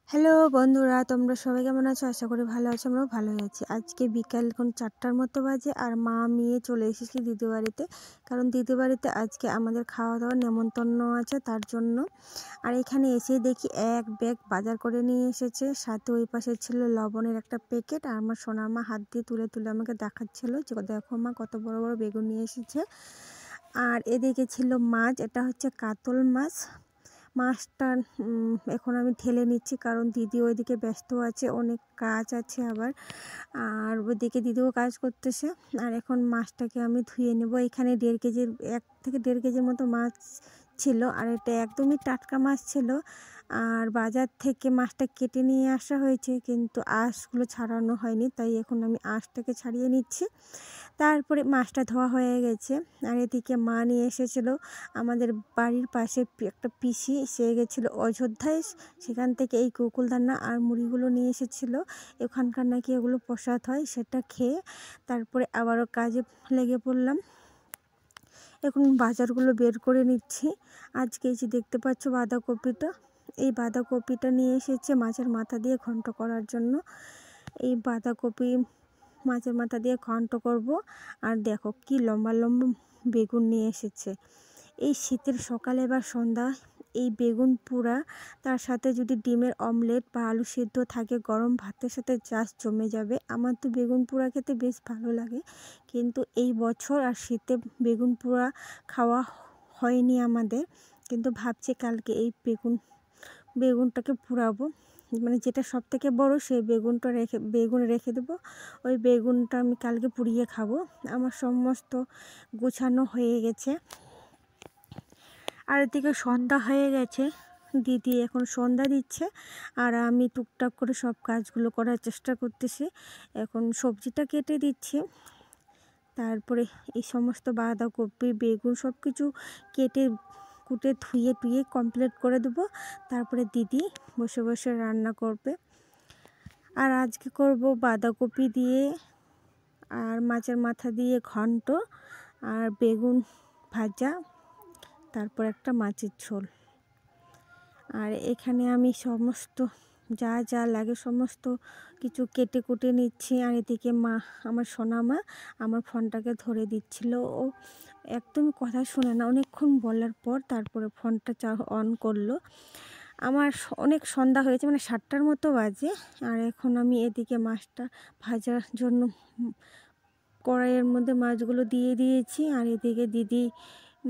Hello বন্ধুরা, তোমরা সবাই কেমন আছো? আশা করি ভালো আছো। আমরাও ভালোই আছি। আজকে বিকাল এখন 4টার মতো বাজে, আর মা মেয়ে চলে এসেছি দিদি বাড়িতে। কারণ দিদি বাড়িতে আজকে আমাদের খাওয়া দাওয়ার নেমন্তন্ন আছে, তার জন্য। আর এখানে এসে দেখি এক ব্যাগ বাজার করে নিয়ে এসেছে, সাথে ওই পাশে ছিল লবণের একটা প্যাকেট। আর আমার সোনার মা হাত দিয়ে তুলে তুলে আমাকে দেখাচ্ছিল যে দেখো মা কত বড় বড় বেগুন নিয়ে এসেছে। আর এদিকে ছিল মাছ, এটা হচ্ছে কাতল মাছ। মাছটা এখন আমি ঢেলে নিচ্ছি, কারণ দিদি ওইদিকে ব্যস্ত আছে, অনেক কাজ আছে আবার। আর ওইদিকে দিদিও কাজ করতেছে। আর এখন মাছটাকে আমি ধুয়ে নেব। এখানে 1 থেকে 1.5 কেজির মতো মাছ ছিল, আর এটা একদমই টাটকা মাছ ছিল। আর বাজার থেকে মাছটা কেটে নিয়ে আসা হয়েছে, কিন্তু আঁশগুলো ছাড়ানো হয়নি, তাই এখন আমি আঁশটাকে ছাড়িয়ে নিচ্ছি। তারপরে মাছটা ধোয়া হয়ে গেছে। আর এদিকে মা নিয়ে এসেছিলো আমাদের বাড়ির পাশে একটা পিসি, সে গেছিলো অযোধ্যায়, সেখান থেকে এই গোকুলদানা আর মুড়িগুলো নিয়ে এসেছিলো। ওখানকার নাকি এগুলো প্রসাদ হয়, সেটা খেয়ে তারপরে আবারও কাজে লেগে পড়লাম। এখন বাজারগুলো বের করে নিচ্ছি। আজকে এই যে দেখতে পাচ্ছ বাঁধাকপিটা, এই বাঁধাকপিটা নিয়ে এসেছে মাছের মাথা দিয়ে ঘন্ট করার জন্য। এই বাঁধাকপি মাছের মাথা দিয়ে ঘন্ট করব। আর দেখো কি লম্বা লম্বা বেগুন নিয়ে এসেছে। এই শীতের সকালে বা সন্ধ্যা এই বেগুন পোড়া, তার সাথে যদি ডিমের অমলেট বা আলু সিদ্ধ থাকে, গরম ভাতের সাথে জাস্ট জমে যাবে। আমার তো বেগুন পোড়া খেতে বেশ ভালো লাগে, কিন্তু এই বছর আর শীতে বেগুন পোড়া খাওয়া হয়নি আমাদের। কিন্তু ভাবছি কালকে এই বেগুনটাকে পোড়াবো, মানে যেটা সব থেকে বড় সেই বেগুন রেখে দেবো। ওই বেগুনটা আমি কালকে পুড়িয়ে খাবো। আমার সমস্ত গোছানো হয়ে গেছে। আর এদিকে সন্ধ্যা হয়ে গেছে, দিদি এখন সন্ধ্যা দিচ্ছে, আর আমি টুকটাক করে সব কাজগুলো করার চেষ্টা করতেছি। এখন সবজিটা কেটে দিচ্ছি, তারপরে এই সমস্ত বাঁধাকপি বেগুন সব কিছু কেটে কুটে ধুয়ে টুয়ে কমপ্লিট করে দেবো। তারপরে দিদি বসে বসে রান্না করবে। আর আজকে করব বাঁধাকপি দিয়ে আর মাছের মাথা দিয়ে ঘন্ট, আর বেগুন ভাজা, তারপর একটা মাছের ঝোল। আর এখানে আমি সমস্ত যা যা লাগে সমস্ত কিছু কেটে কুটে নিচ্ছি। আর এদিকে মা, আমার সোনা মা, আমার ফোনটাকে ধরে দিচ্ছিল। ও একদম কথা শোনে না, অনেকক্ষণ বলার পর তারপরে ফোনটা অন করলো। আমার অনেক সন্ধ্যা হয়েছে, মানে 7টার মতো বাজে। আর এখন আমি এদিকে মাছটা ভাজার জন্য কড়াইয়ের মধ্যে মাছগুলো দিয়ে দিয়েছি। আর এদিকে দিদি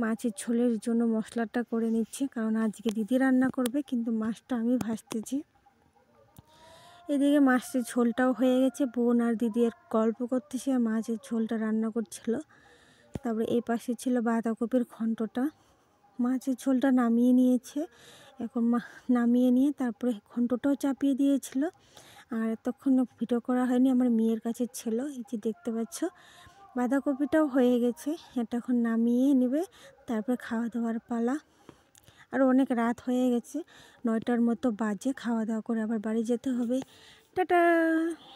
মাছের ঝোলের জন্য মশলাটা করে নিচ্ছে, কারণ আজকে দিদি রান্না করবে, কিন্তু মাছটা আমি ভাজতেছি। এদিকে মাছের ঝোলটাও হয়ে গেছে, বোন আর দিদি আর গল্প করতেছে, আর মাছের ঝোলটা রান্না করছিল। তারপরে এই পাশে ছিল বাঁধাকপির ঘন্টটা। মাছের ঝোলটা নামিয়ে নিয়েছে, এখন নামিয়ে নিয়ে তারপরে ঘন্টটাও চাপিয়ে দিয়েছিল। আর এতক্ষণ ভিডিও করা হয়নি, আমার মেয়ের কাছে ছিল। এই যে দেখতে পাচ্ছ বাঁধাকপিটাও হয়ে গেছে, এটা এখন নামিয়ে নেবে, তারপর খাওয়া দাওয়ার পালা। আর অনেক রাত হয়ে গেছে, 9টার মতো বাজে। খাওয়া দাওয়া করে আবার বাড়ি যেতে হবে। টাটা।